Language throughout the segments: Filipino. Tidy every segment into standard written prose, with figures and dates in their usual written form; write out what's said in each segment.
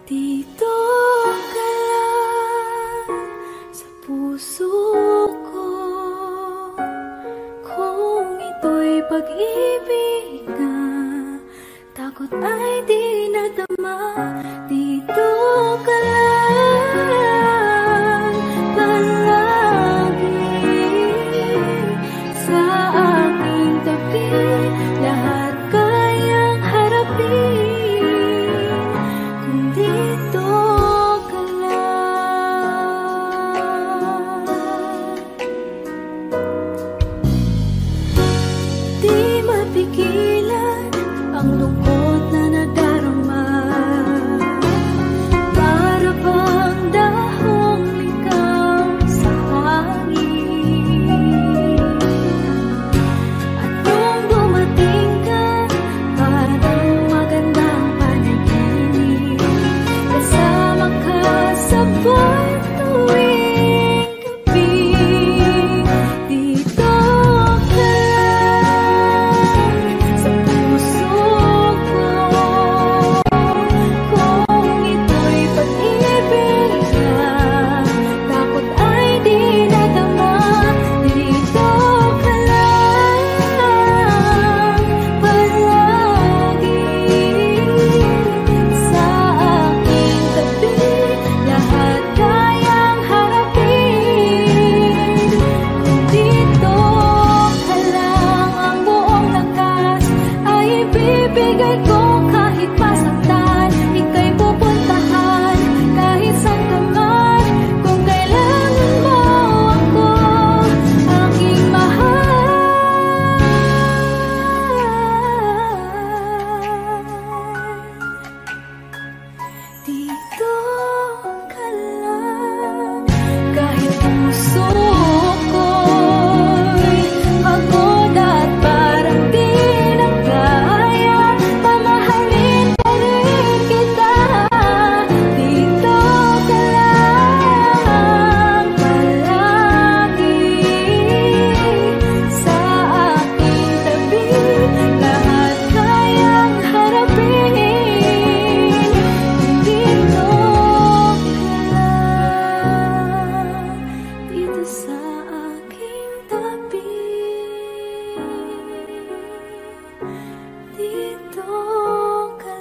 Dito ka lang sa puso ko, kung ito'y pag-ibig na takot ay di nadama. Dito ka lang palagi sa aking tabi, lahat kayang harapin kung dito ka lang. Di mapigilan ang lungkot na nadarama, para bang dahong likaw sa hangin. At nung dumating ka, parang magandang panaginip, kasama ka sa buwan tuwing gabi. Dito ka sa puso ko, kung ito'y pag-ibig na takot ay di nadama. Dito ka lang palagi sa aking tabi, lahat kayang harapin kung dito ka lang. Ang buong lakas ay ibibigay ko, kahit masaktan ika'y pupuntahan, kahit saan ka man, kung kailangan mo ako, aking mahal. Dito ka lang, kahit puso ko'y pagod at parang di na kaya, pamahalin pa rin kita. Dito ka lang palagi sa aking tabi, lahat kayang harapin kung dito ka lang. Dito sa aking tabi, dito ka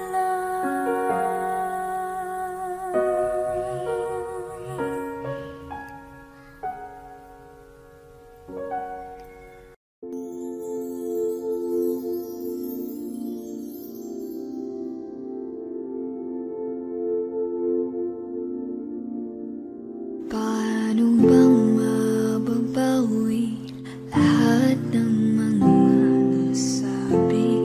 Paano bang mababawi lahat ng mga nasabi?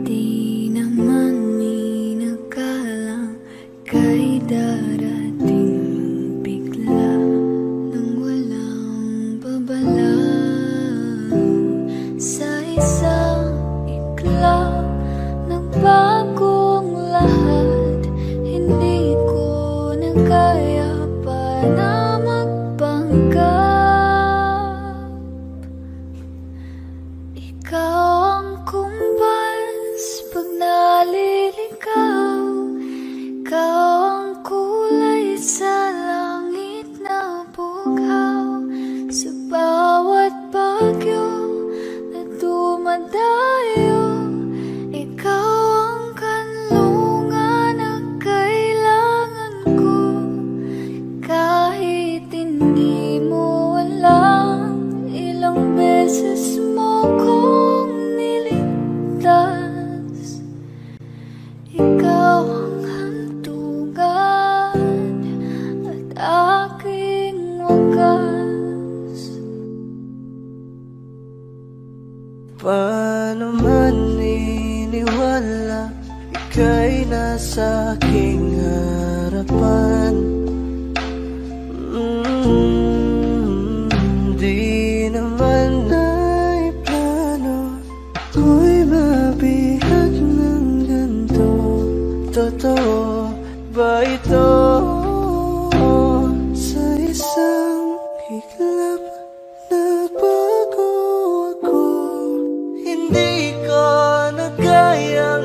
Di naman inakalang kay darating bigla nang walang babala. Sa isang iglap nagbagong lahat, hindi ko na kaya pa na magpanggap. Ikaw ang kumbas pag naliligaw, ikaw ang kulay sa langit na bughaw, sa bawat bagyo na dumadayo. Ikaw ang kanlungan na kailangan ko, kahit hindi mo alam, ilang beses mo kong niligtas. Ikaw ang hantungan at aking wagas. Paano man iniwala, ika'y nasa aking harapan. Di naman ay plano ko'y mabihag ng ganito. Totoo ba ito? Sa isang higlap nagbago ako, hindi ko na kayang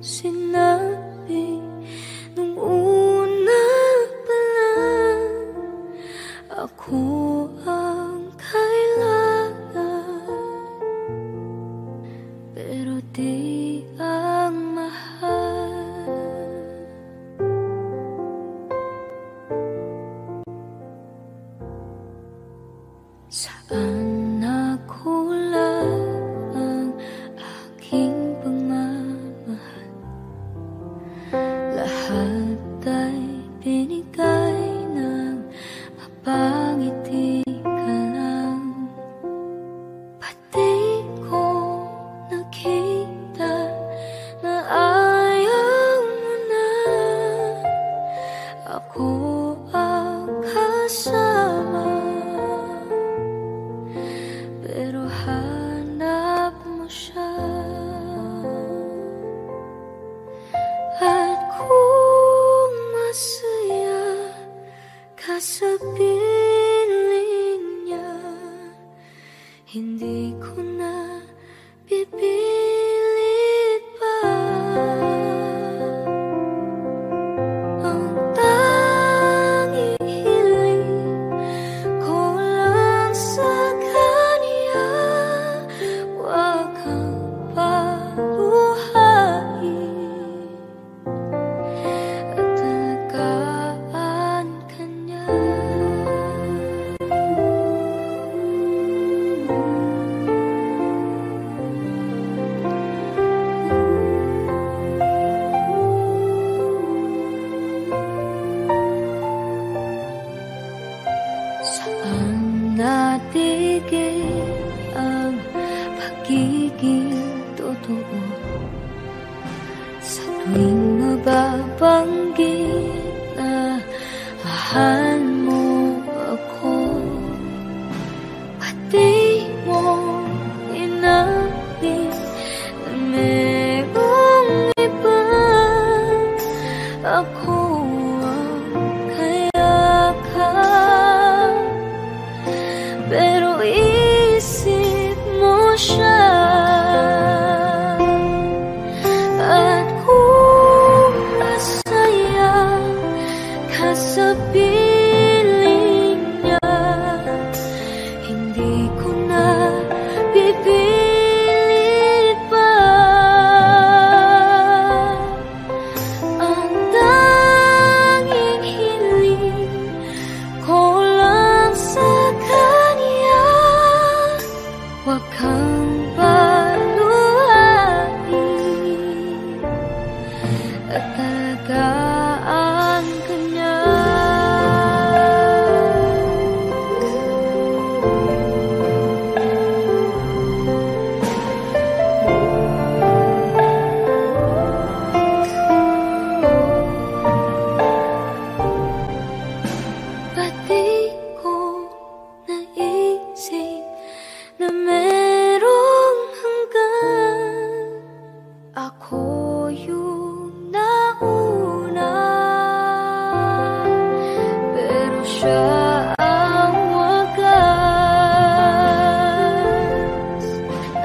sinabi nung una pa lang ako ang kailangan, pero di ang mahal. Saan nakulang ang aking pagmamahal? Lahat ay binigay ng mapangiti ka lang. Pati ko nakita na ayaw mo na ako ang kasama, pero hanap mo siya. At kung masaya ka sa piling niya, hindi ko na pipilit pa. Ang tanging hiling ko lang sa kanya, wag kang paluhain at alagaan ka niya. Saan natigil ang pagiging totoo? Sa tuwing mababanggit na mahal mo ako, pati mo inamin na merong iba. Ako ang kayakan, pero isip mo siya. At kung masaya ka sa piling niya, hindi ko na pipilit pa. Ang tanging hiling ko lang sa kanya, wag kang paluhain at alagaan ka niya. Pati ko naisip na merong hanggan, ako yung nauna, pero siya ang wagas.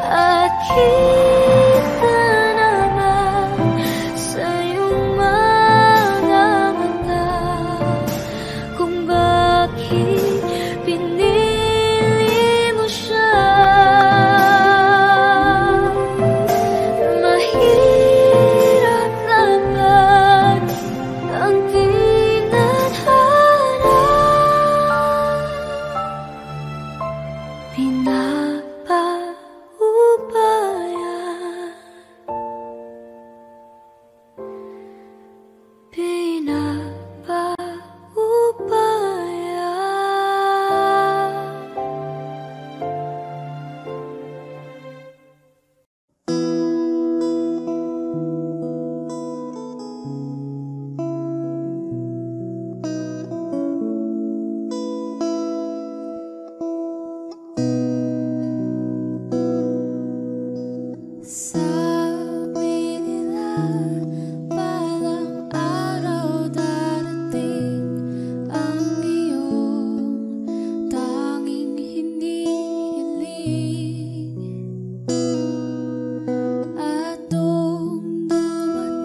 At kita naman sa iyong mga mata kung bakit pinili mo siya. Mahirap naman ang tinadhana, pinapaubaya, pinapaubaya. Sabi nila balang araw darating ang iyong tanging hinihiling, at nung dumating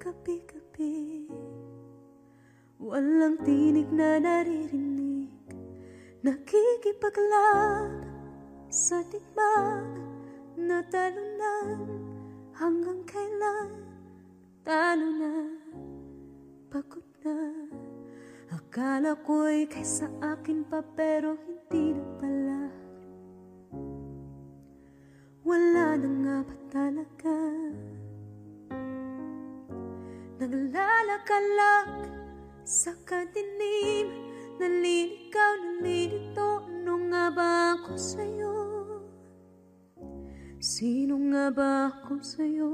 gabi-gabi, walang tinig na naririnig, nakikipaglaban sa digmaan na talunan. Hanggang kailan talo na, pagod na. Akala ko'y kaysa akin pa, pero hindi na pala. Wala na nga ba talaga? Naglalakalag sa kadilim, nalilig nga ba ako sa'yo?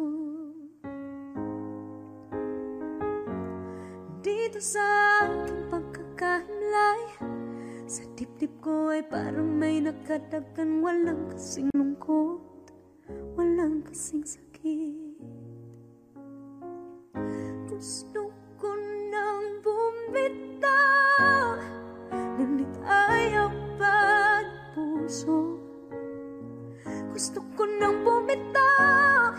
Dito sa aking pagkakahimlay, sa dibdib ko ay parang may nakadagan. Walang kasing lungkot, walang kasing sakit. Gusto ko nang bumitaw, ngunit ayaw pa ng puso. Gusto ko nang bumitaw,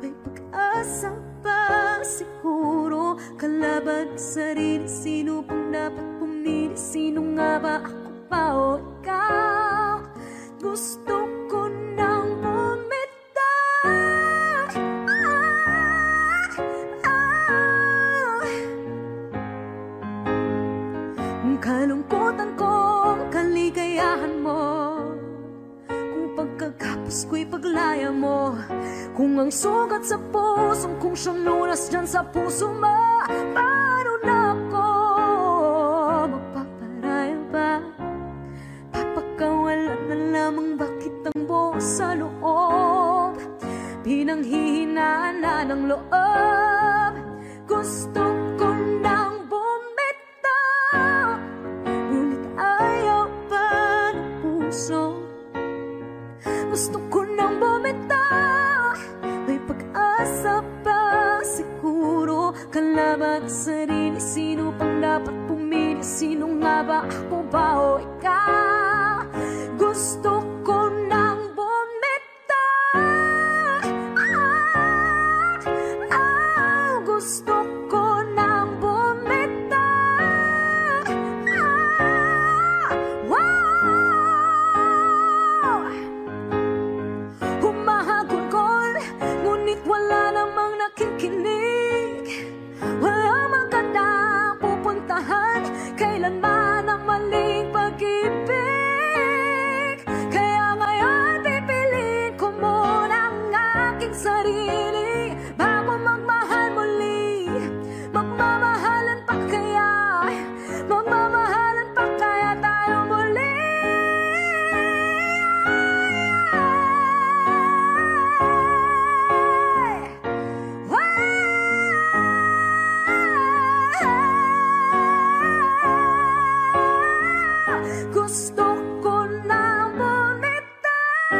may pag-asa pa siguro. Kalaban ang sarili, sino pang dapat pumili? Sino nga ba, ako pa o ikaw? Gusto ko nang bumitaw, ang kalungkutan ko, kaligayahan mo, kung pagkagapos ko'y paglaya mo, kung ang sugat sa pusong kung siyang lunas dyan sa puso mo. Paano na ako magpaparaya ba? Papakawalan na lamang, bakit ang buo sa loob? Pinanghihinaan na ng loob. Gusto ko nang bumitaw, ngunit ayaw pa ng puso. Gusto ko nang bumitaw, may pag-asa pa siguro. Kalaban ang sarili, sino pang dapat pumili? Sino nga ba, ako ba o ikaw? Gusto ko nang bumitaw, gusto ko nang bumitaw, humahagulgol, ngunit wala namang nakikinig. Wala magandang pupuntahan, kailanman ang maling pag-ibig. Kaya ngayon pipiliin ko muna ang aking sarili bago magmahal muli. Magmamahalan pa kaya, magmamahalan pa kaya tayo muli? Gusto ko nang bumitaw,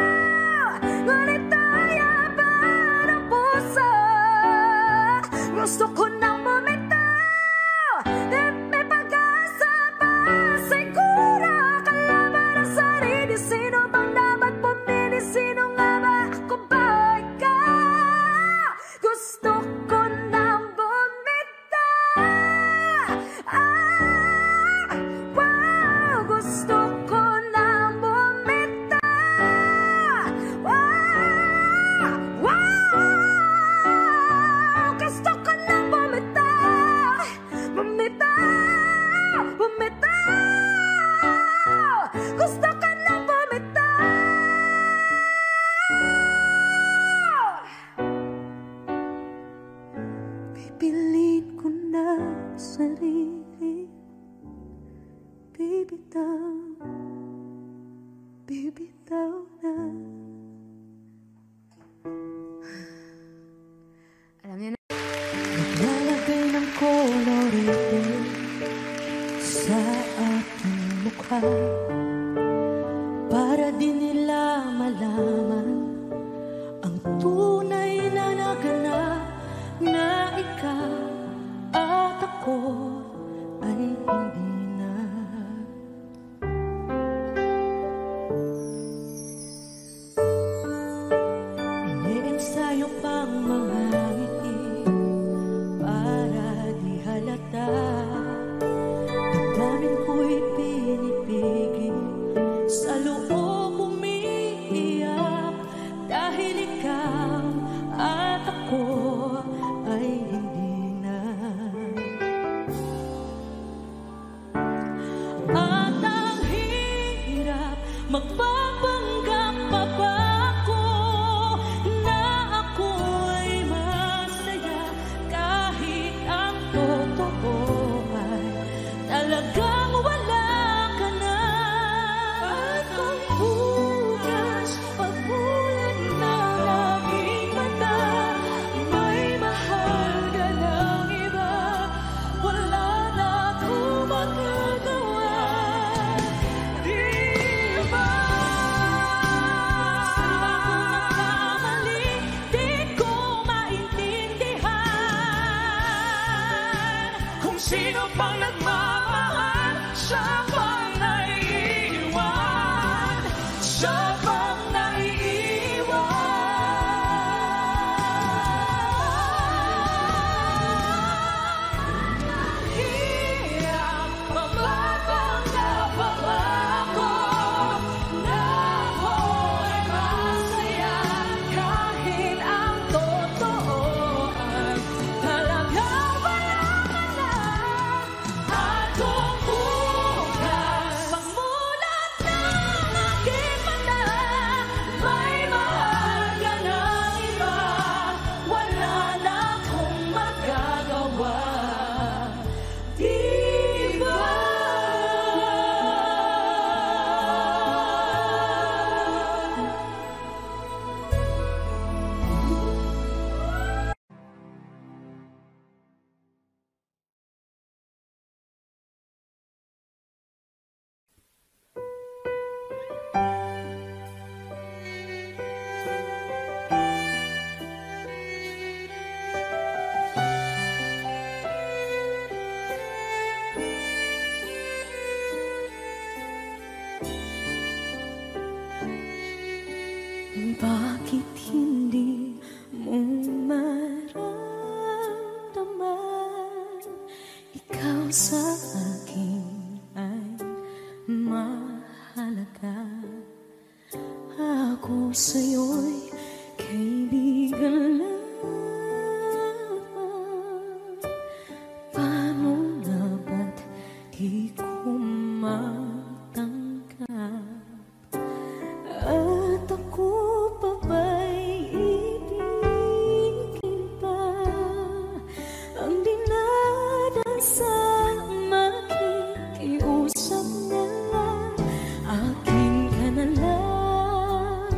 ngunit ayaw pa ng puso. Gusto ko nang bumitaw, may pag-asa pa siguro. Kalaban ang sarili, sino bang dapat pumili? Sino nga ba, ako ba o ikaw? Gusto ko nang bumitaw, gusto ko nang bumitaw, gusto ko nang bumitaw, bumitaw, gusto ko nang bumitaw. Pipiliin ko na sarili, bibitaw, bibitaw na. Alam niyo na. Naglalagay ng kolorite sa aking mukha para di nila malaman ang tunay na naganap, na ikaw at ako ay hindi na. Iniensayo pang mga ngiti para di halata. Damdamin ko'y pinipigil, sa loob umiiyak. sa'yo'y kaibigan lang. Paano nga ba't di ko matanggap? At ako pa ba'y ibigin pa? Ang dinadasang makikiusap na lang. Akin ka na lang,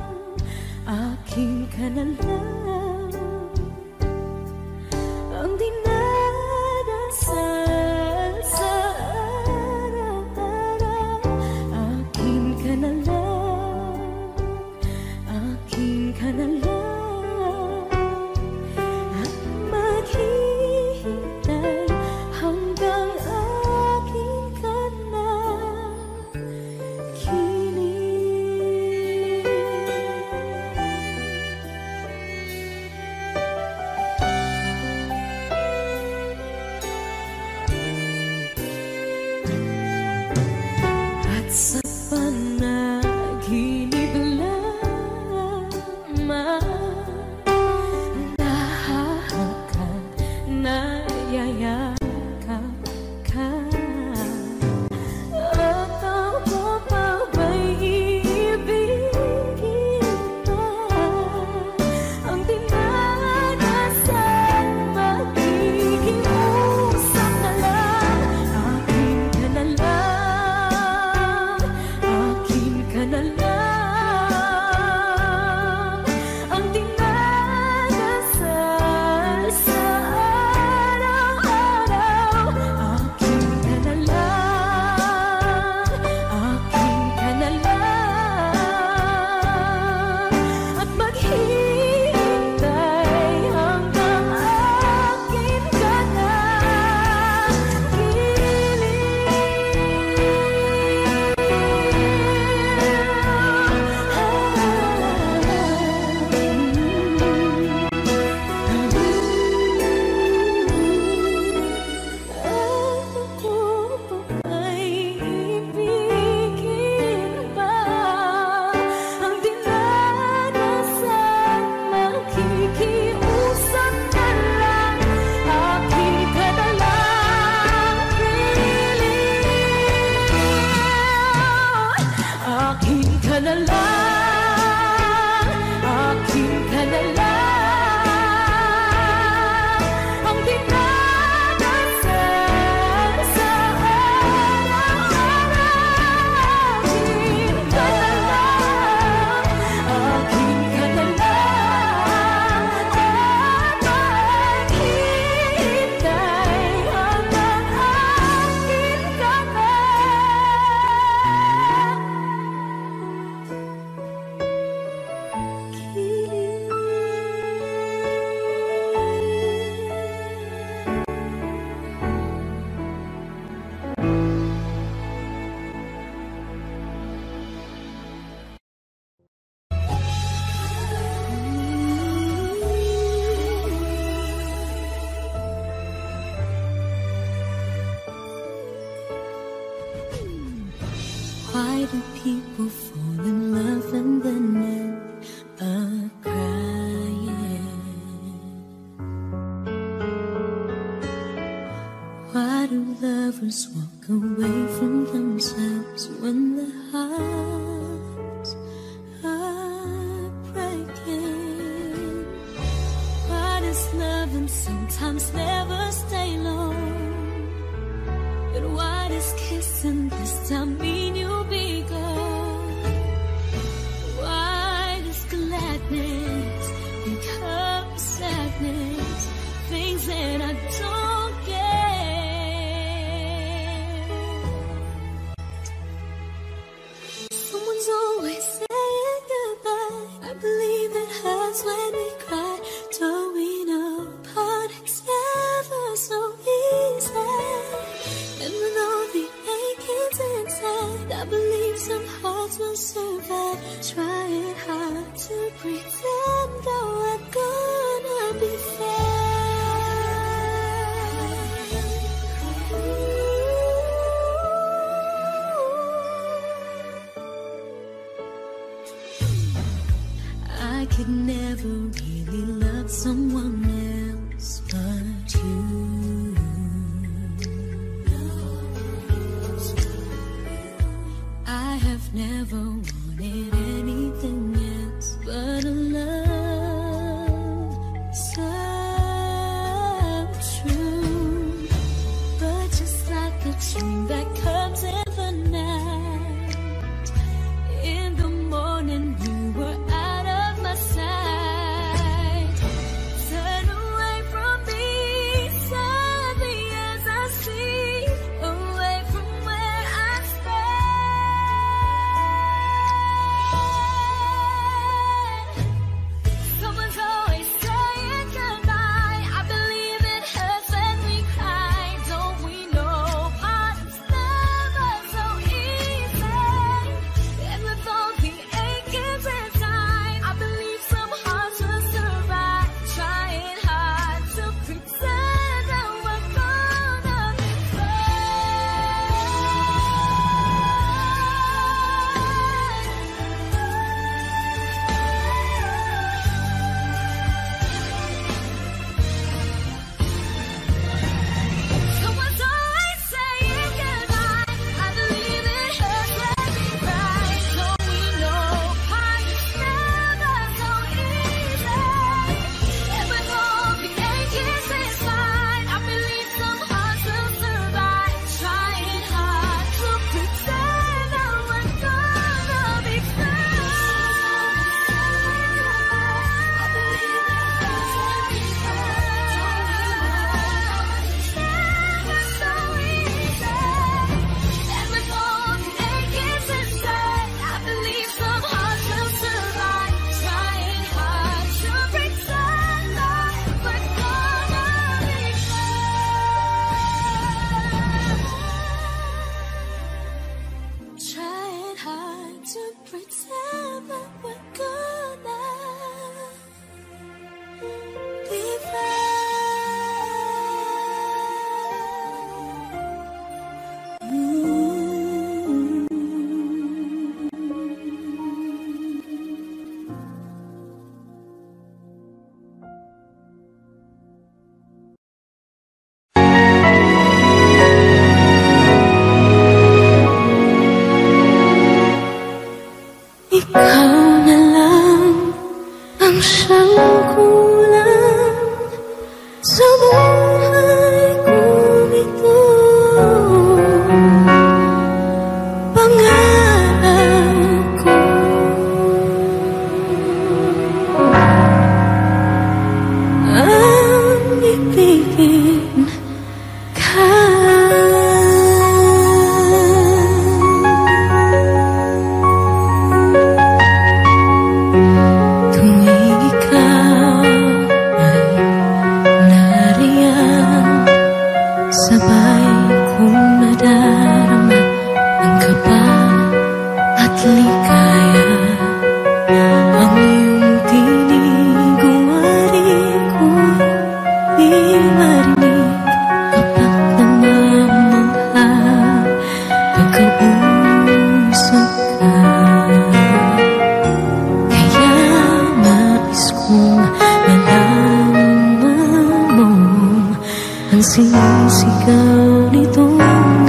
akin ka na lang. Ang dinadasal sa araw-araw. Akin ka na lang, akin ka na lang. At maghihintay hanggang akin ka na kilig. At sa panaginip lamang nahahakan, nayayakap ka. At ako pa ba'y ibigin pa? Ang dinadasal makikiusap na lang. Akin ka na lang, akin ka na lang. Ang dinadasal sa araw-araw. Akin ka na lang, akin ka na lang. At maghihintay hanggang akin ka na Ako pa ba'y ibigin pa? Ang dinadasal makikiusap na lang. Akin ka na lang, piling. Akin ka na lang, akin ka na lang. Ang dinadasal sa araw-araw. Akin ka na lang, akin ka na lang. At maghihintay hanggang akin ka na Why do people fall in love and then end up crying? Why do lovers walk away from themselves when their hearts are breaking? Why does loving sometimes never stay long? But why does kissing this time mean you'll be gone? Why does gladness become sadness? Things that I don't get. Someone's always saying goodbye. I believe it hurts when we cry. Towing apart, it's never so easy. And with all the achings inside, I believe some hearts will survive. Trying hard to pretend that we're gonna be fine. could never really love someone else but you. I have never wanted anything else but a love so true. But just like a dream that comes in the night, in the morning you were out of my sight. Turn away from me, sadly as I see, away from where I stand. Someone's always saying goodbye. I believe it hurts when we cry. Don't we know parts never so easy? And with all the aching inside, I believe some hearts will survive. Trying hard to pretend that we're gonna be Someone's always saying goodbye. I believe it hurts when we cry. Don't we know parts never so easy? And with all the aching inside, I believe some hearts will survive. Trying hard to pretend that we're gonna be I believe it hurts when we never so easy. And with all the aching inside, I believe some hearts will survive. Trying hard to pretend that we're gonna be Trying hard to pretend that we're gonna be Ikaw na lang ang siyang kulang sa buhay kong ito. Pangarap ko ang ibigin ka. Tuwing ikaw ay nariyan, sabay kong nadarama ang kaba at ligaya. Ang iyong tinig uwari ko'y di marinig kapag namamangha pagkausap ka. Kaya nais kong malaman mo ang sinisigaw nitong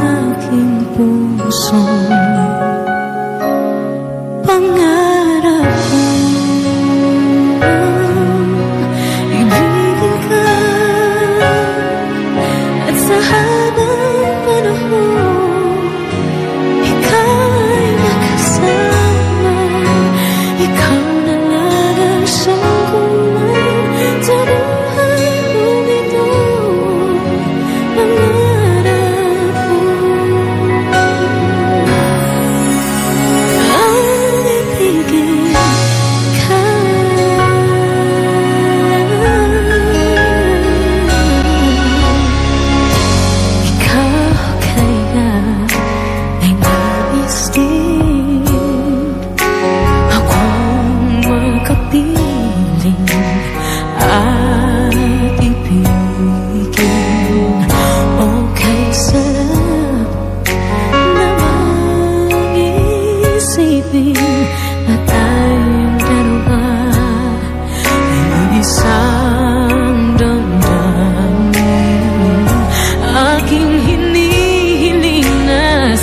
aking puso. Pangarap ko ibigin ka at sa habang panahon ika'y makasama. Ikaw na lang ang siyang kulang sa buhay kong ito. Pangarap ko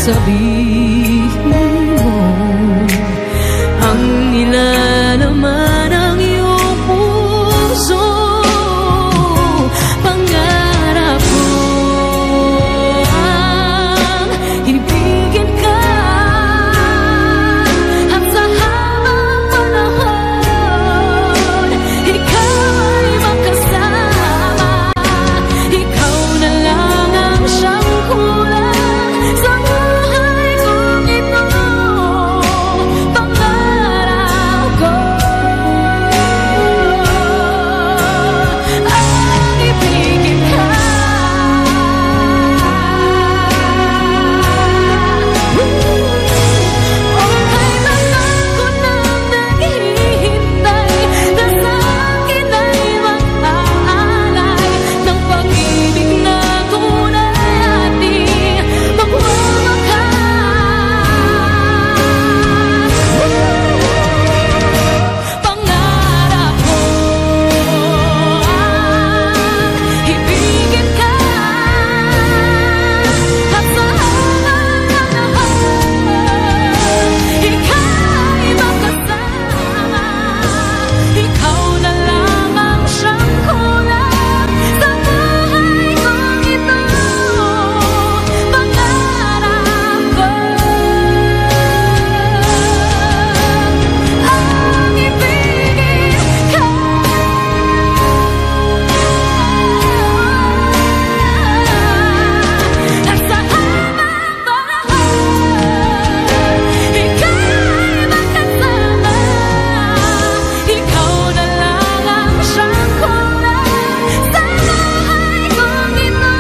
sabihin mo ang nilalaman ng iyong puso. Pangarap ko ang ibigin ka at sa habang panahon ikaw ay makasama. Ikaw na lang ang siyang kulang sa buhay kong ito. Pangarap ko ang ibigin ka. Okay lang ako nang naghihintay na sa akin ay mag-aalay ng pag-ibig na tunay ating magwawakas. Pangarap ko ang ibigin ka at sa habang panahon ikaw ay makasama. Ikaw na lang ang siyang kulang sa buhay kong ito. Pangarap ko ang ibigin ka at sa habang panahon ikaw ay makasama. Ikaw na lang ang siyang kulang sa buhay kong ito.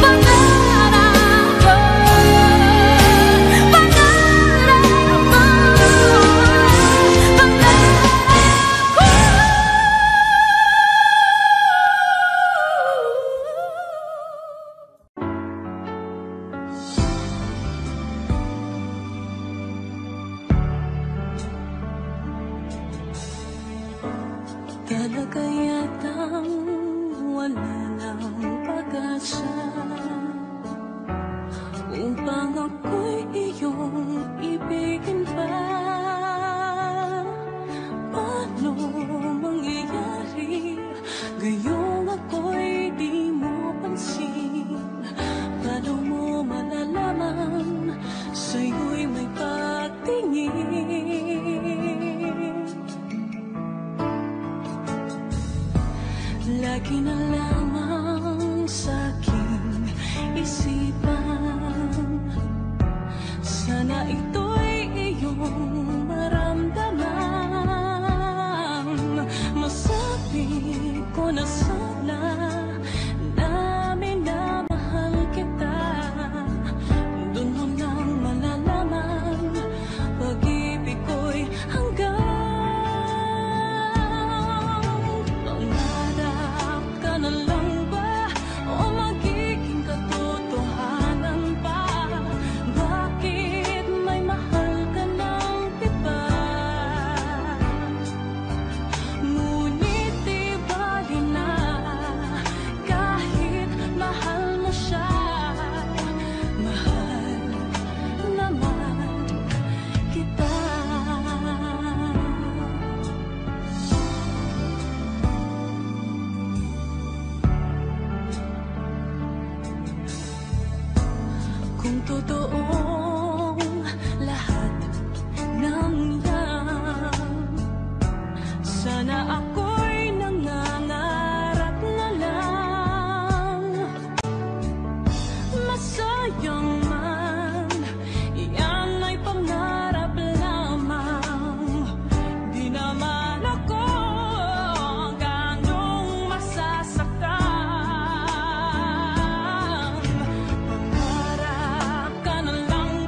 Pangarap ko, talaga yatang wala ng pag-asa upang ako'y iyong ibigin pa. Paano mangyayari gayong ako'y di mo pansin? Paano mo malalaman sa'yo'y may pagtingin? Lagi na lamang sa'king isipan, sana ito'y iyong maramdaman. Masabi ko na sana na minamahal kita. Doon mo nang malalaman pag-ibig ko'y hanggang. Pangarap ka na lang ba o magiging katotohanan pa? Bakit may mahal ka ng iba? Ngunit di bali na kahit mahal mo siya. Mahal naman kita. Kung totoong lahat ng yan, sana ako'y nangangarap na lang. Masayang man, iyan ay pangarap lamang. Di naman ako ganong masasaktan. Pangarap ka na lang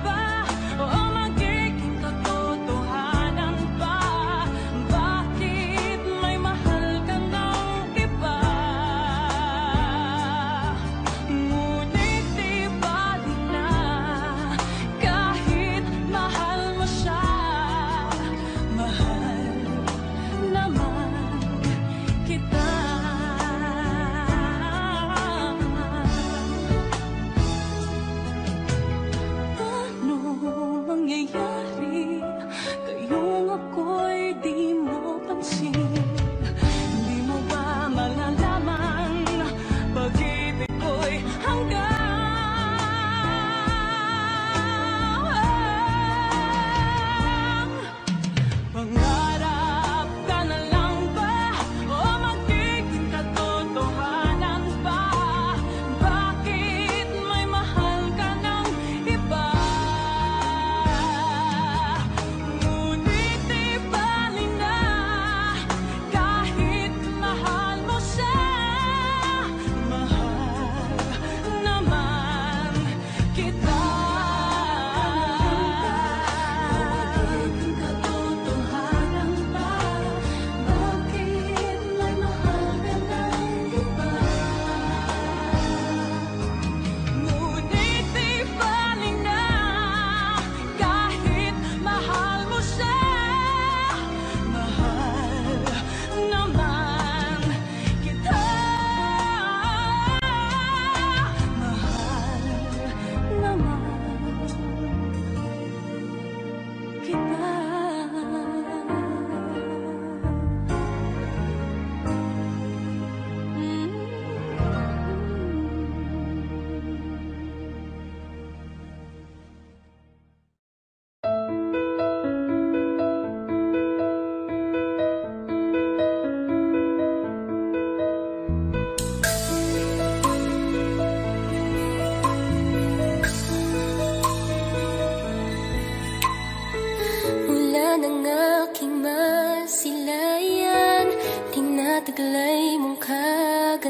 taglay mong kagandahan,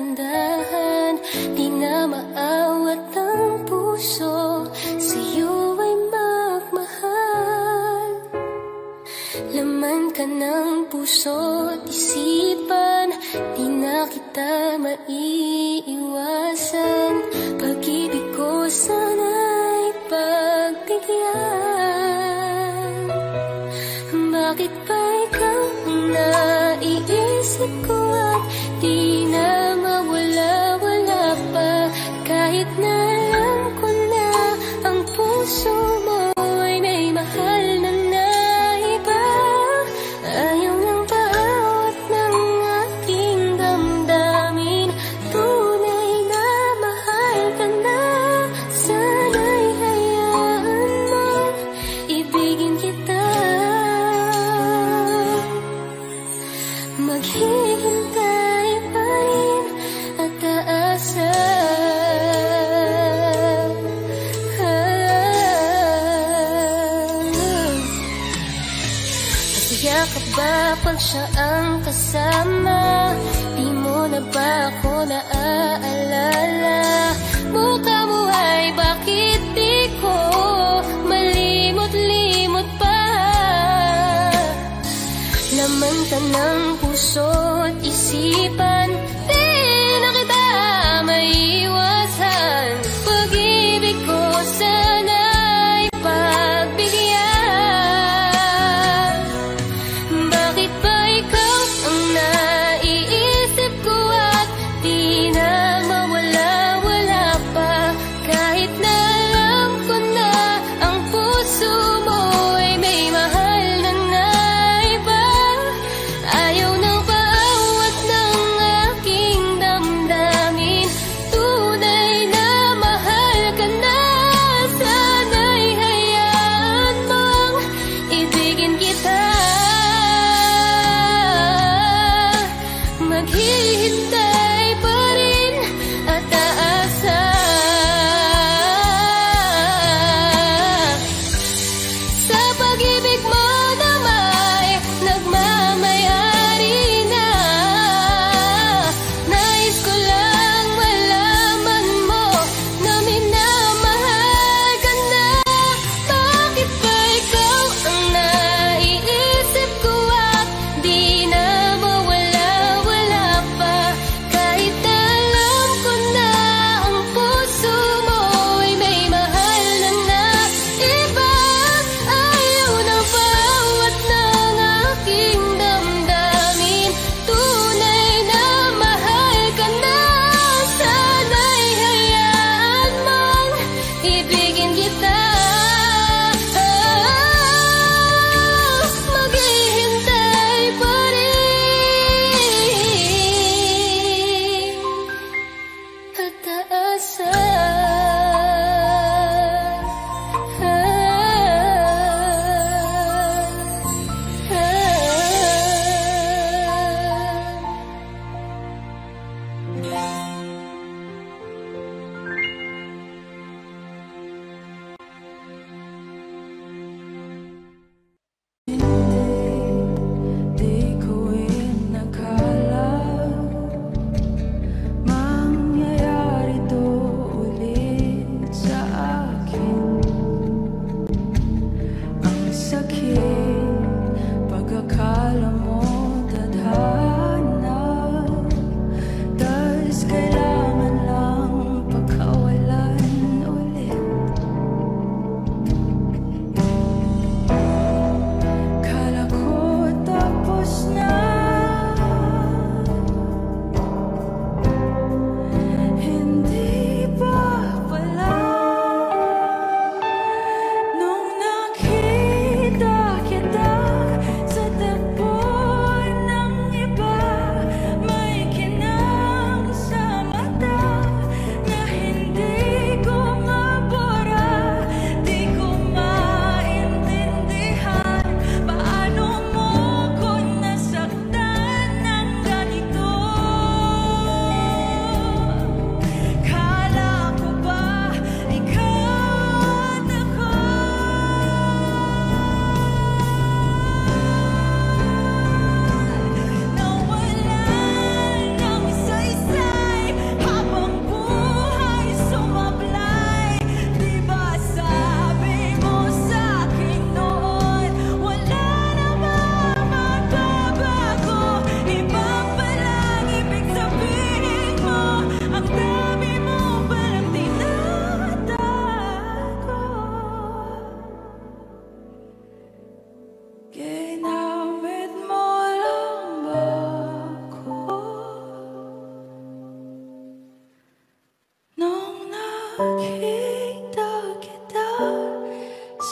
di na maawat ang puso, sa'yo ay magmahal. Laman ka ng puso't isipan, di na kita maiiwasan. Pag-ibig ko sana'y pagbigyan. Bakit ba ikaw ang naiisip ko at di na mawala-wala pa? Kahit na alam ko na ang puso mo ay may mahal na naiba. Ayaw ng bawat ng aking damdamin, tunay na mahal ka na. Sana'y hayaan mong ibigin kita. Maghihintay pa rin at aasa. Masaya ka ba pag siya ang kasama? Di mo na ba ako naaalala? Mukha mo ay bakit di ko malimot-limot pa? Laman ka ng puso't isipan, di na kita maiiwasan. Pag-ibig ko sana'y pagbigyan. Bakit ba ikaw ang naiisip ko at di na mawala-wala pa? Kahit na alam ko na ang puso mo ay may mahal na naiba. Ayaw ng bawat ng aking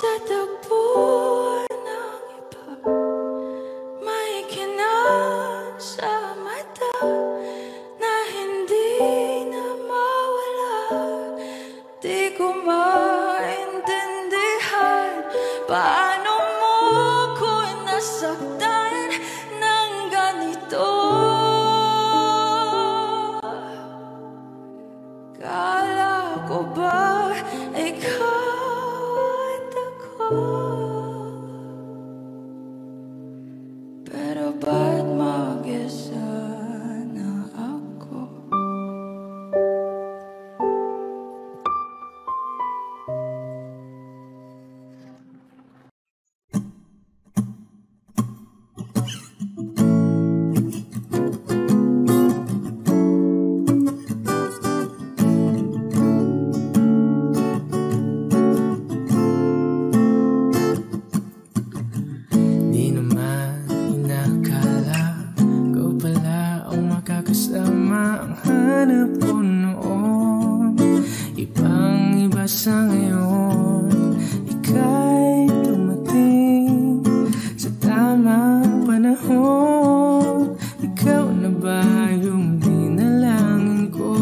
sa tagpuan ng iba, may kinang sa mata na hindi na mawala. Di ko maintindihan paano mo ko nasaktan ng ganito. Kala ko ba ikaw at ako, pero ba't mag-isa na ako? Di naman inakala ikaw pala ang makakasama. Ang hanap ko noon ibang iba sa ngayon. Ika'y dumating sa tamang panahon. Ikaw na ba yung dinalangin ko?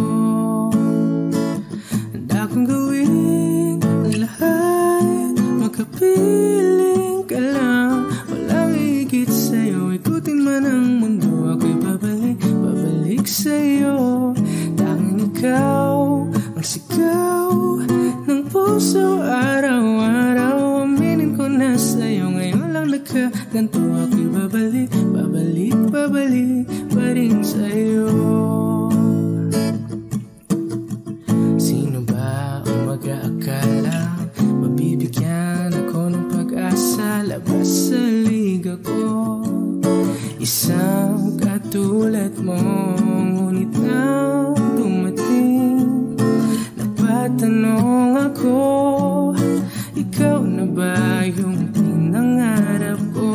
Handa kong gawin ang lahat, makapiling ka lang. Walang higit sa'yo, ikutin man ang mundo. Ako'y babalik sa'yo. Tanging ikaw ang sigaw ng puso araw-araw. Aminin ko na sa'yo, ngayon lang nagkaganto. Ako'y babalik pa rin sa'yo. Sino ba ang mag-aakala mabibigyan ako ng pag-asa? Labas sa liga ko, isang katulad mo. Ngunit nang dumating, napatanong ako, ikaw na ba yung pinangarap ko?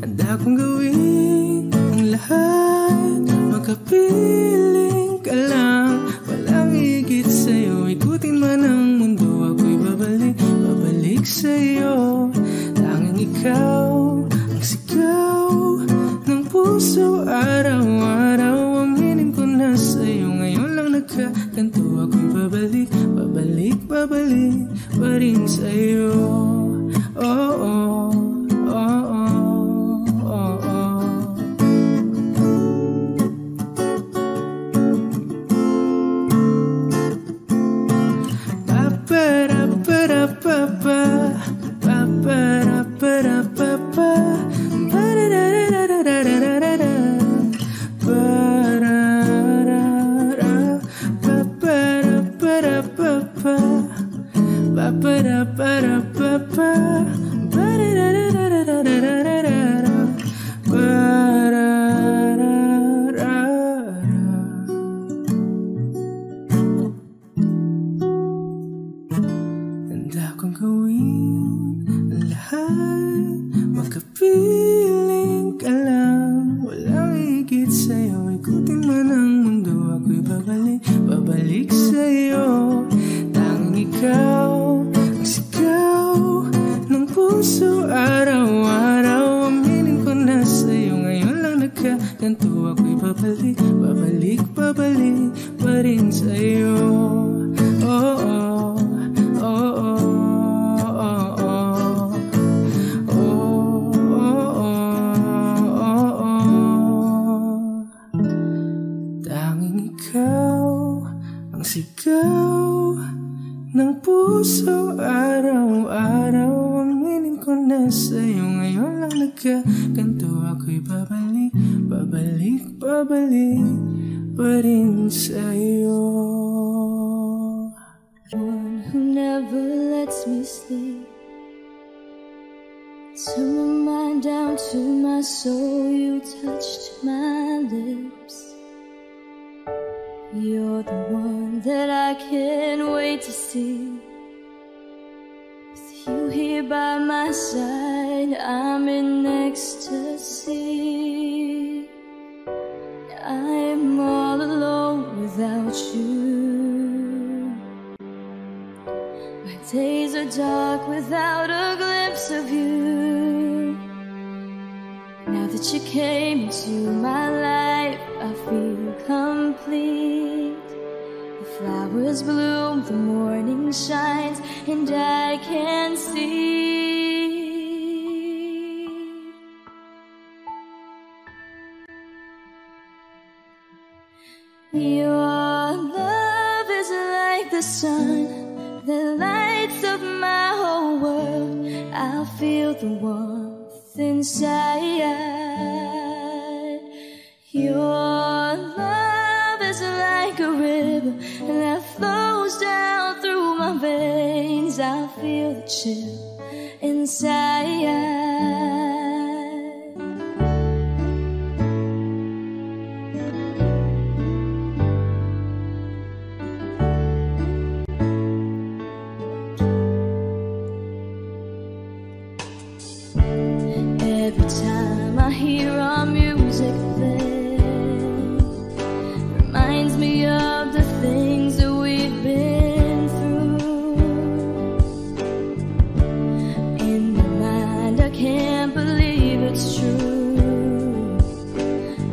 Handa kong gawin ang lahat, makapiling ka lang. Walang higit sa'yo, ikutin man ang mundo. Ako'y babalik sa'yo. Tanging ikaw ang sigaw ng puso araw-araw. Aminin ko na sa'yo, ngayon lang nagkaganto. Ako'y babalik pa rin sa'yo. Oh, oh, oh, oh, oh, oh. Handa kong gawin ang lahat, makapiling ka lang. Walang higit sa'yo, ikutin man ang mundo. Ako'y babalik sa'yo. Tanging ikaw ang sigaw ng puso araw-araw. Aminin ko na sa'yo, ngayon lang nagkaganto. Ako'y babalik pa rin sa'yo. Oh, oh, oh, oh. Sigaw ng puso araw-araw. Aminin ko na sa'yo, ngayon lang nagkaganto. Ako'y babalik pa rin sa'yo. One who never lets me sleep, turn my mind down to my soul. You touched my lips. You're the one that I can't wait to see. With you here by my side, I'm in ecstasy. I'm all alone without you. My days are the dark without a glimpse of you. Now that you came into my life, I feel complete. The flowers bloom, the morning shines, and I can see. Your love is like the sun that lights up my whole world. I feel the warmth inside. Your love is like a river that flows down through my veins. I feel the chill inside. Every time I hear our music play, reminds me of the things that we've been through. In my mind I can't believe it's true,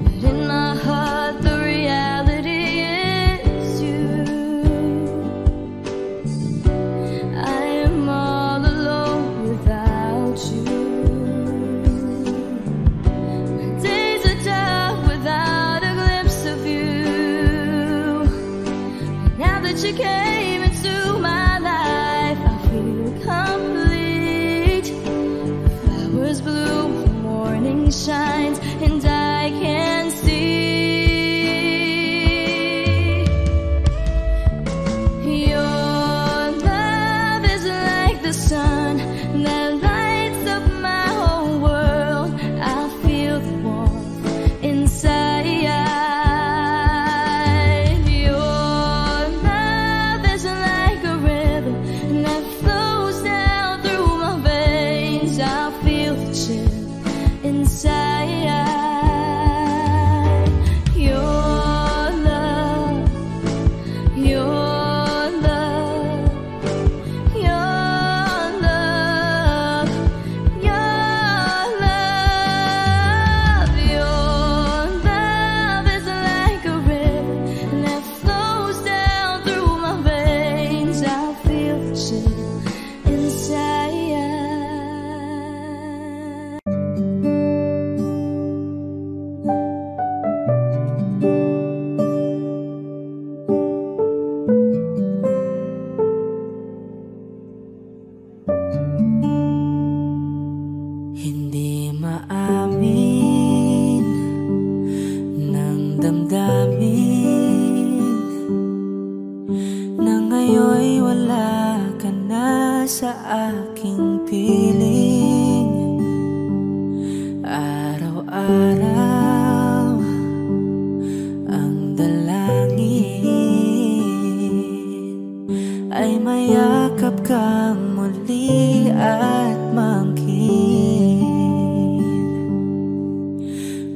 but in my heart the reality is you. I am all alone without you. You came into my life, I feel complete. The flowers bloom, the morning shines, and I can see. Your love is like the sun that lights up my whole world. I feel the warmth inside. Hindi maamin ng damdamin na ngayon'y wala ka na sa aking piling. Araw-araw ang dalangin ay mayakap kang muli at mangkin.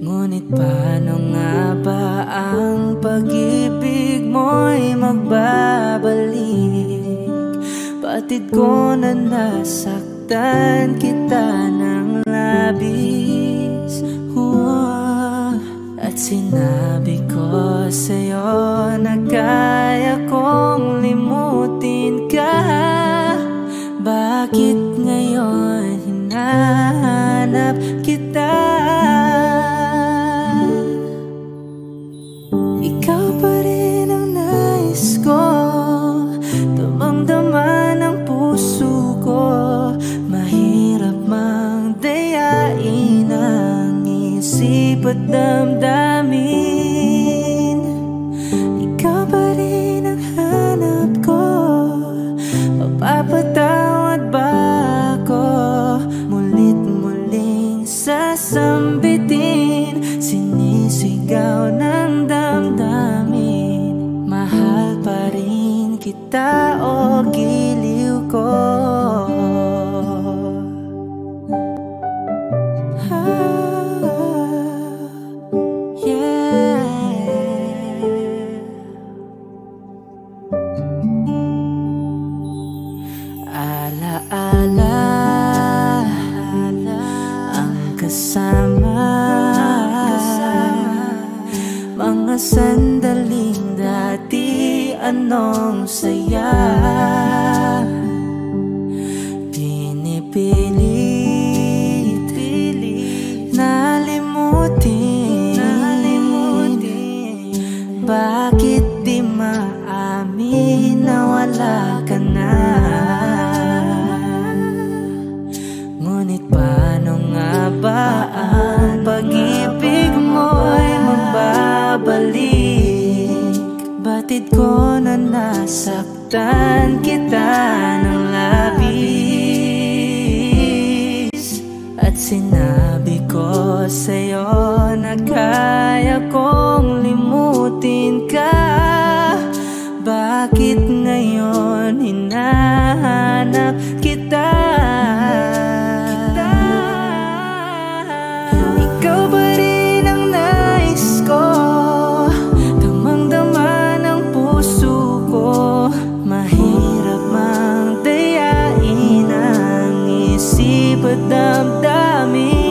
Ngunit paano nga ba ang pag-ibig mo'y magbabalik? Batid ko na nasaktan kita ng labis. At sinabi ko sa'yo na kaya kong limutin ka. Bakit ngayon hinahanap kita? Ikaw pa rin ang nais ko, damang-dama ng puso ko. Mahirap mang dayain ang isip at damdamin. Ikaw pa rin ang hanap ko, mapapatawad ba ako mulit-muling sa alaala ang kasama, mga sandaling dati anong saya, pinipilit nalimutin. Bakit di maamin na wala ka na? Ngunit paano nga ba ang pag-ibig mo'y mababalik? Batid ko na nasaktan kita ng labis, at sinabi ko sa'yo na kaya kong limutin ka. Bakit ngayon hinahanap kita? Ikaw ba rin ang nais ko? Damang-dama ng puso ko. Mahirap mang dayain ang isip at damdamin.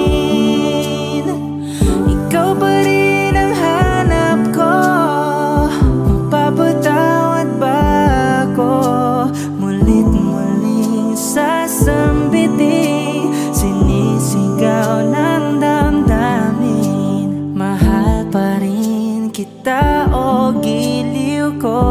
Ikaw ba rin ang hanap ko? Mapapatawad ba ako? Mulit-muling sasambitin, sinisigaw ng damdamin. Mahal pa rin kita o giliw ko?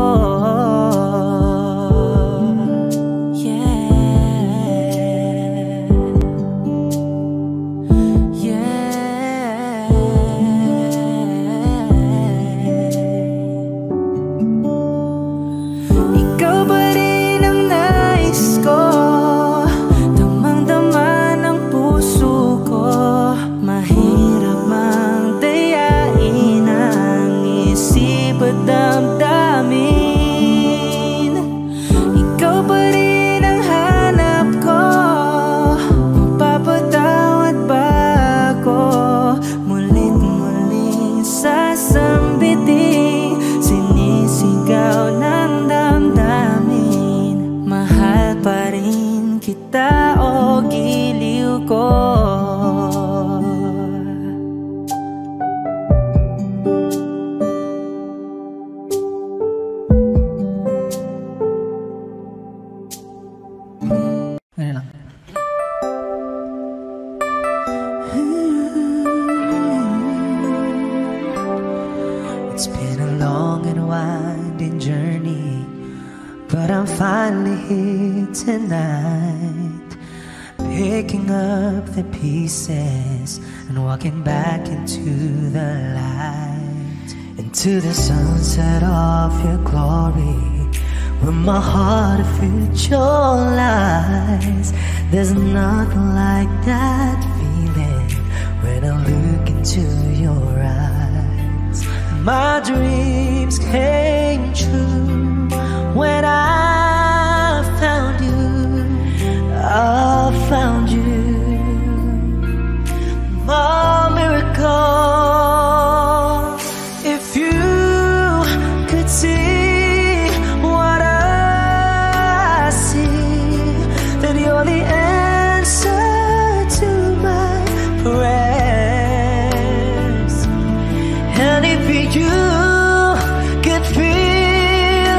Damdamin. Ikaw pa rin ang hanap ko. Mapapatawad ba ako? Mulit-muling sasambitin, sinisigaw ng damdamin. Mahal pa rin kita o giliw ko? It's been a long and winding journey, but I'm finally here tonight, picking up the pieces and walking back into the light, into the sunset of your glory, where my heart a future lies. There's nothing like that feeling when I look into your eyes. My dreams came true when I found you. I found you, my miracle. If you could see what I see, then you're the answer to my prayers. And if you could feel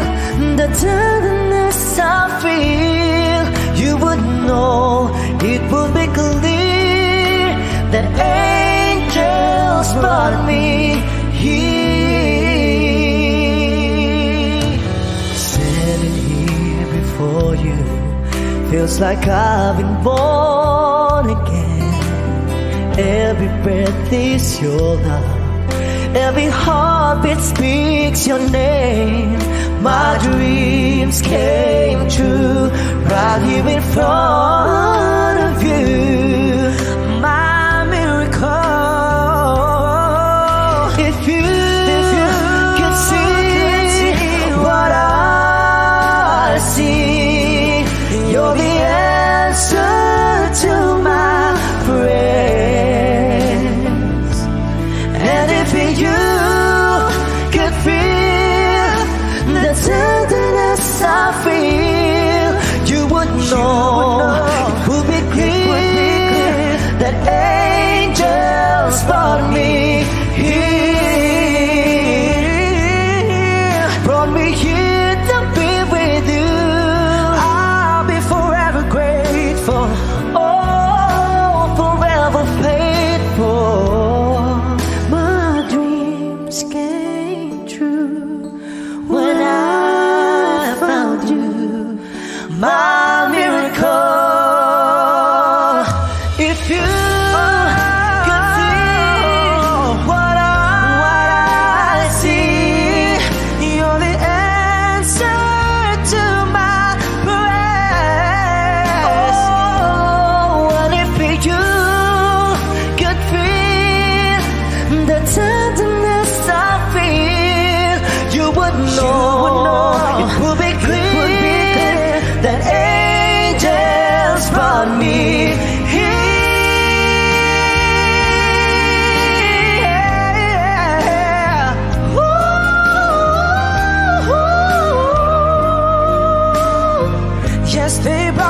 the tenderness I feel, you would know, it would be clear that angels brought me here. Standing here before you feels like I've been born again. Every breath is your love, every heartbeat speaks your name. My dreams came true right here in front of you, my miracle. If you could see what I see, you're the answer to my prayers. And if you could feel the tenderness I feel, you would know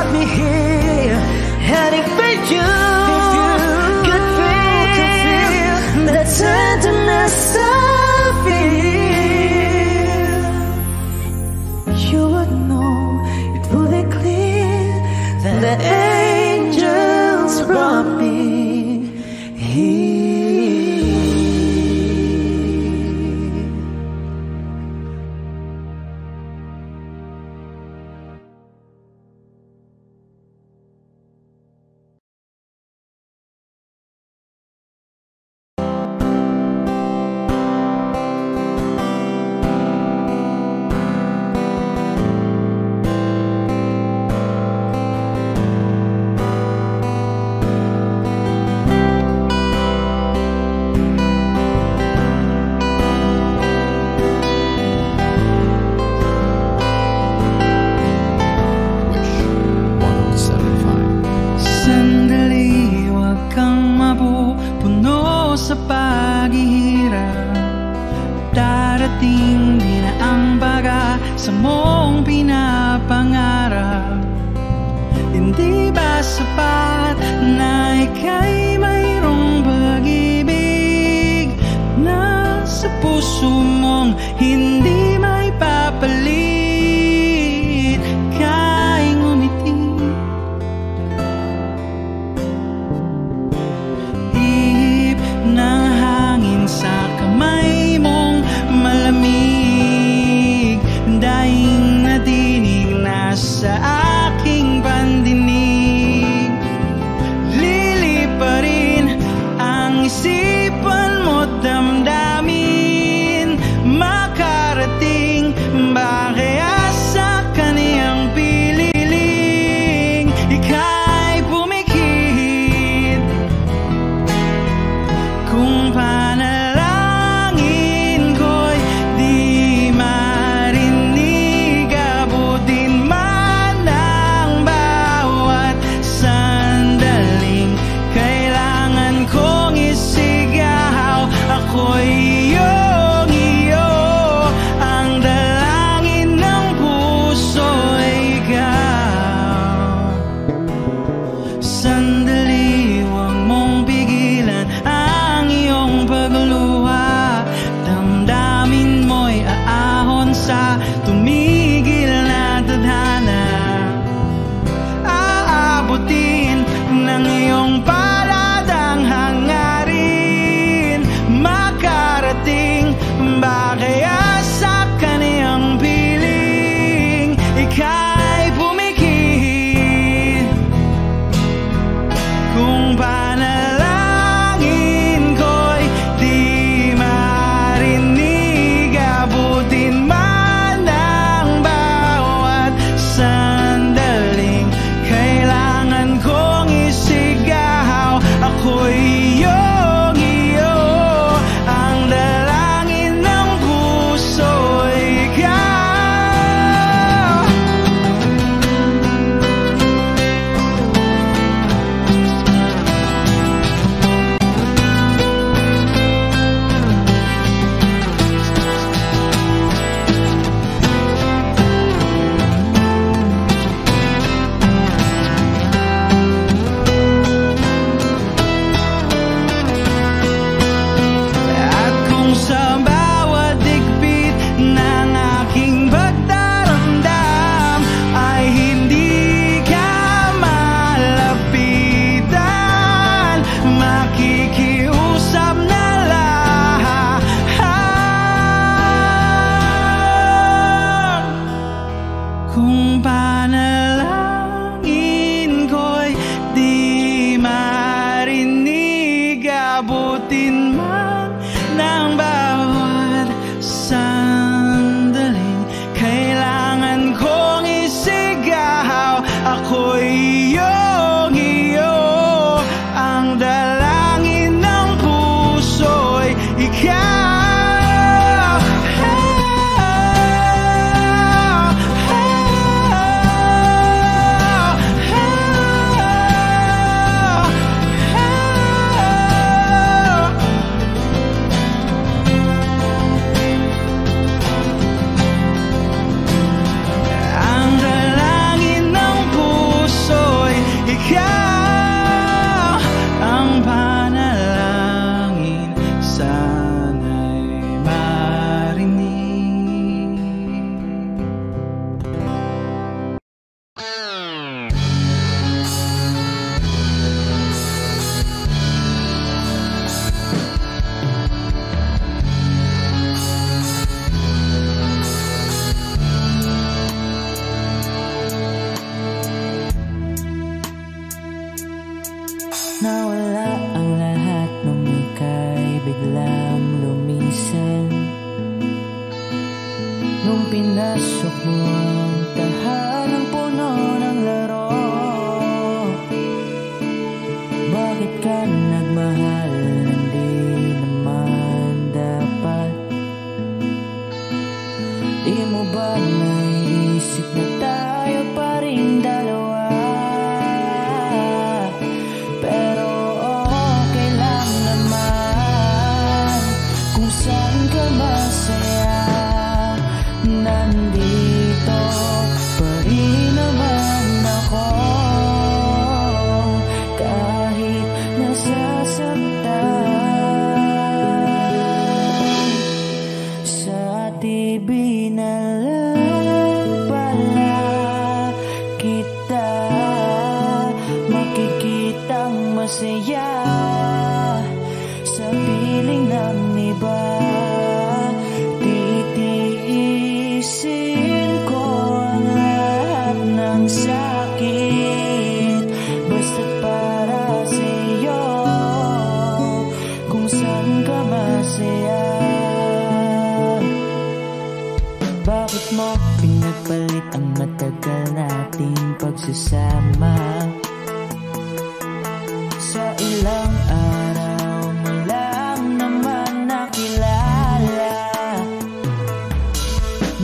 brought me here. And if you could feel the tenderness I feel, you would know it would be clear that the angels brought me here. Sa paghihirap, darating din ang baga sa mong pinapangarap. Hindi ba sapat na ika'y mayroong pag-ibig na sa puso mong hindi may papalit? Ika'y ngumiti, ng hangin sa kamay mong malamig, daing nadinig na sa aking pandinig. Liliparin ang isipan mo, damdamin, makarating ba kaya sa kaniyang pililing? Ika'y pumikit kung panalangin ko'y di marinig, abutin man ang bawat sandaling kailangan kong isigaw. Ako'y iyong iyo, ang dalangin ng puso ay ikaw. Sandali, huwag mong pigilan ang iyong pagluha, damdamin mo'y aahon sa tumigil na tadhana. Aabutin ng iyong palad ang hangarin, makarating ba kaya sa kaniyang piling? Ika'y pumikit kung panalangin ko'y di marinig, abutin man ang bawat sandaling kailangan kong isigaw. Ako'y iyong iyo, ang dalangin ng puso ay ikaw. At kung sa bawat digpit ng aking pagdaramdam ay hindi ka malapitan, makikiusap na lang. Kung panalangin ko'y di marinig, abutin man ng bawat sandaling kailangan kong isigaw. Ako'y iyong iyo, ang dalangin ng puso'y ikaw. Nawala ang lahat nung ika'y biglang lumisan. Nung pinasok mo ang tahanang puno ng laro, bakit ka nagmahal? Hindi naman dapat. Di mo ba naisip na tayo pa rin dalawa? Pero okay lang naman kung saan ka masaya. Nandito pa rin naman ako, kahit nasasaktan. Sa TV na lang pala kita makikitang masaya. Sa piling ng iba titiisin ko ang lahat ng sakit, basta't para sa'yo, kung saan ka masaya. Bakit mo pinagpalit ang matagal nating pagsasama? Sa ilang araw mo lang naman nakilala.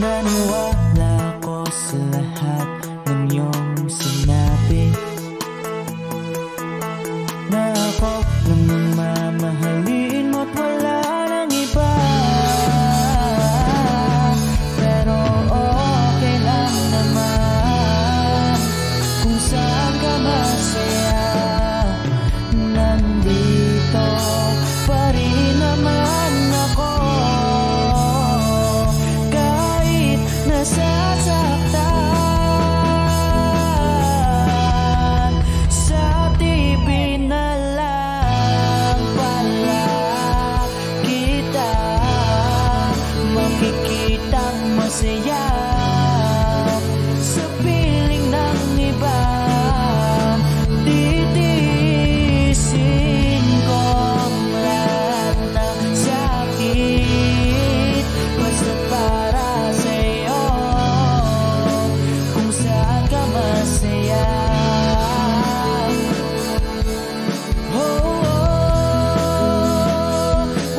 Naniwala ko sa lahat ng iyong sinabi, na ako lang ang mamahalin mo't wala nang iba. Pero okay lang naman kung saan ka masaya. Nandito pa rin naman ako, kahit nasasaktan. Sa TV na lang pala kita makikitang masaya. Sa piling ng iba titiisin ko ang lahat ng sakit, basta para sa'yo, kung saan ka masaya.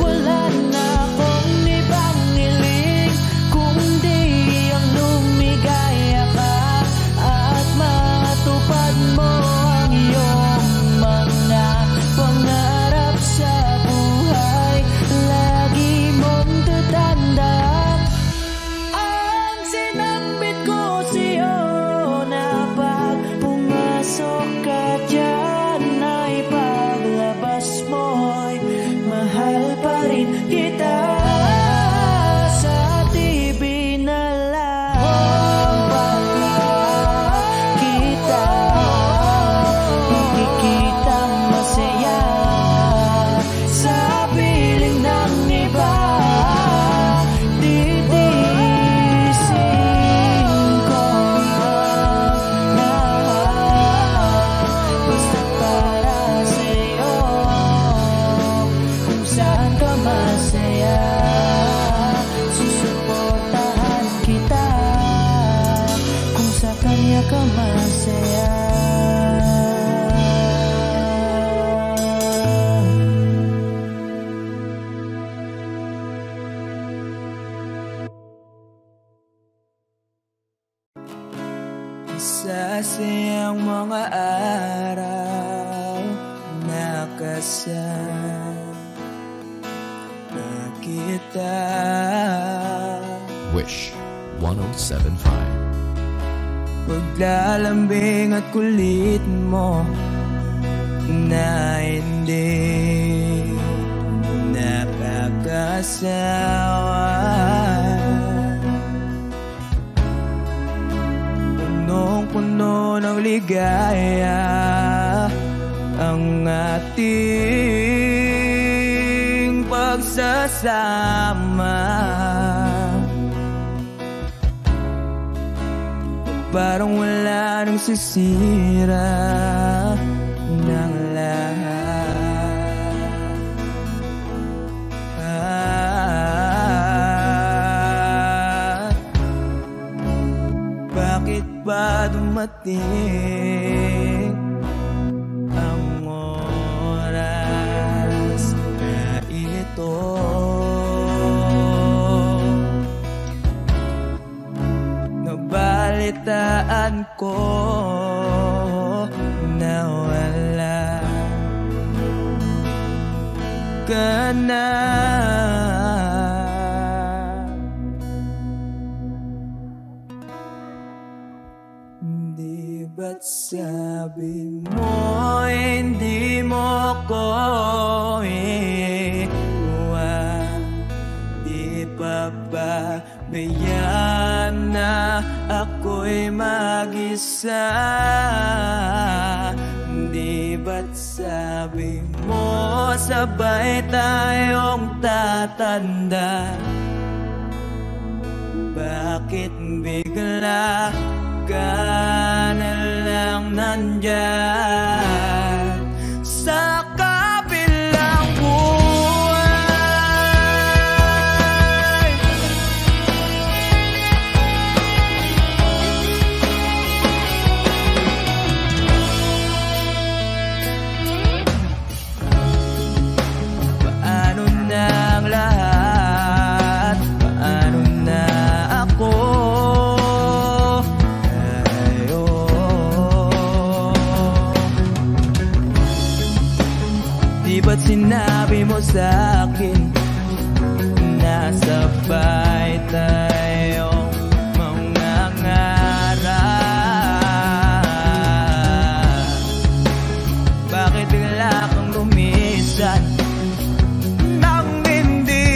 Wala na akong ibang hiling kundi ang lumigaya ka at matupad mo ang iyong mga pangarap sa buhay. Lagi mong tatandaan ang sinambit ko sa'yo, na pag pumasok ka dyan ay paglabas mo'y mahal pa rin kita. Sa TV na lang pala kita makikitang masaya. Sa piling ng iba titiisin ko ang lahat, basta para sa'yo, kung saan ka masaya. Susuportahan kita kung sa kanya ka masaya. Sasayang mga araw na kasama kita. Wish 107.5. Paglalambing at kulit mo na hindi nakakasawa. Punong-puno ng ligaya ang ating pagsasama. Parang wala nang sisira ng lahat. ako nawala ka na. Di ba't sabi mo hindi mo ko iwan? Di pa ba bayaan na ako'y mag-isa? Di ba't sabi mo sabay tayong tatanda? Bakit bigla ka na lang nandyan sa kabilang buhay? Paano na ang lahat? Paano na ako? Di ba't sinabi mo sa'kin na sabay tayong mangangarap? Bakit bigla kang lumisan nang hindi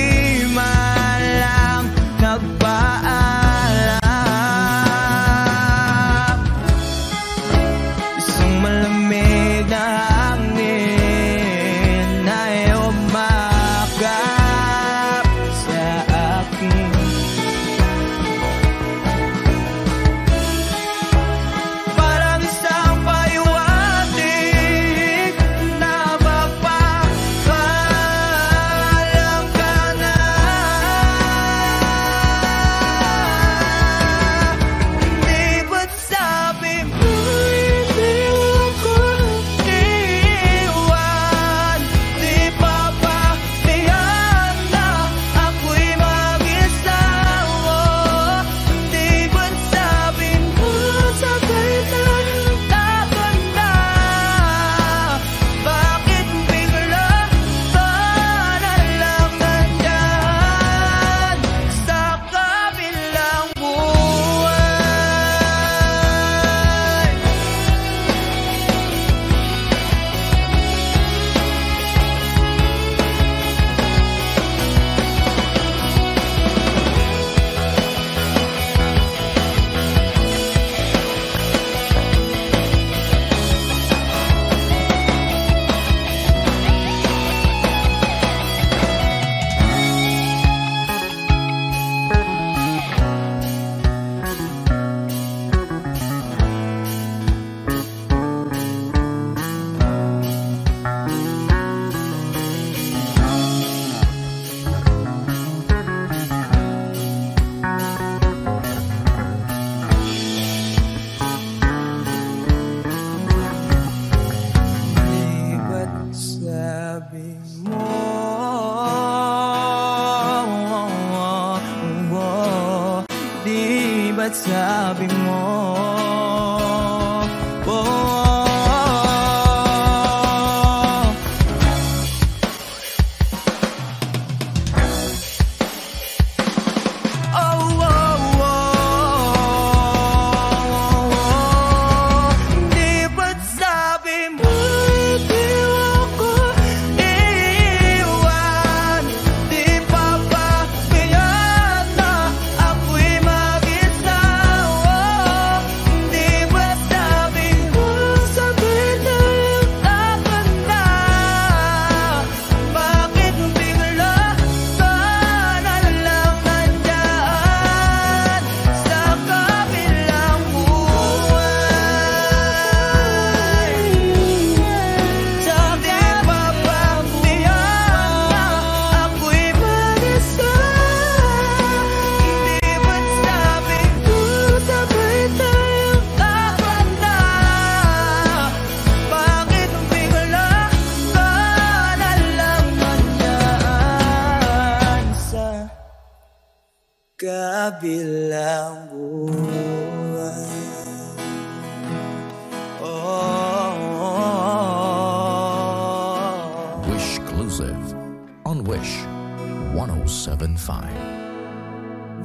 man lang nagpaalam? Isang malamig na hangin ay umakap sa akin. Parang isang payuwating na magpapalam ka na. Di ba't sabi mo hindi ako iwan? Di pa ba tiyan na ako'y mag-isa? Di ba't sabi mo sabay tayong tatanda? Bakit bigla ka na lang nandyan sa kabilang buhay? Di ba't sabi mo di ba't sabi mo di ba't sabi mo hindi ako iwan? Di pa ba tiyan na ako'y mag-isa? Di ba't sabi mo sabay tayong tatanda? Bakit bigla ka na lang nandyan sa kabilang buhay? Sabi pa ba tiyan na ako'y mag-isa? Di ba't sabi ko sabay tayong tatanda? Bakit bigla ka na lang nandyan sa kabilang buhay? Wish 107.5.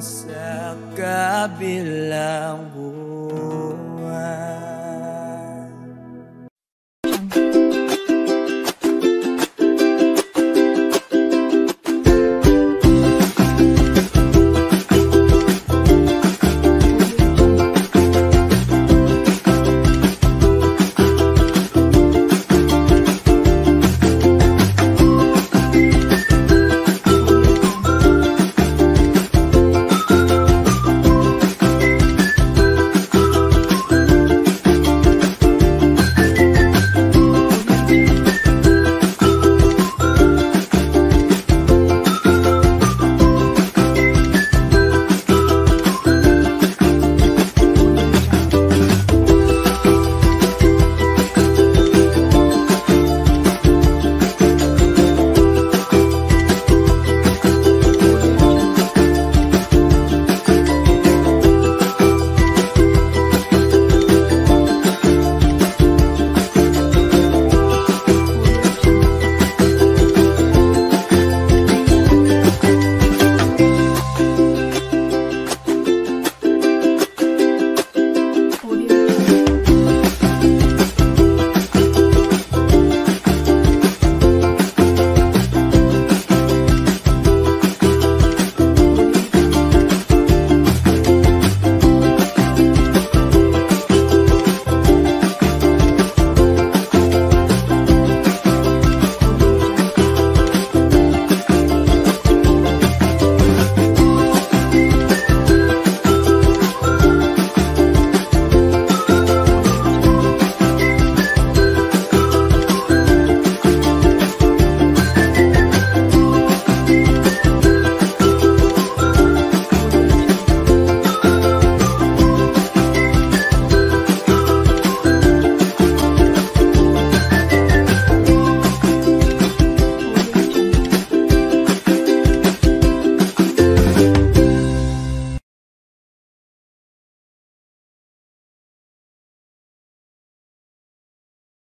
Sa kabilang buhay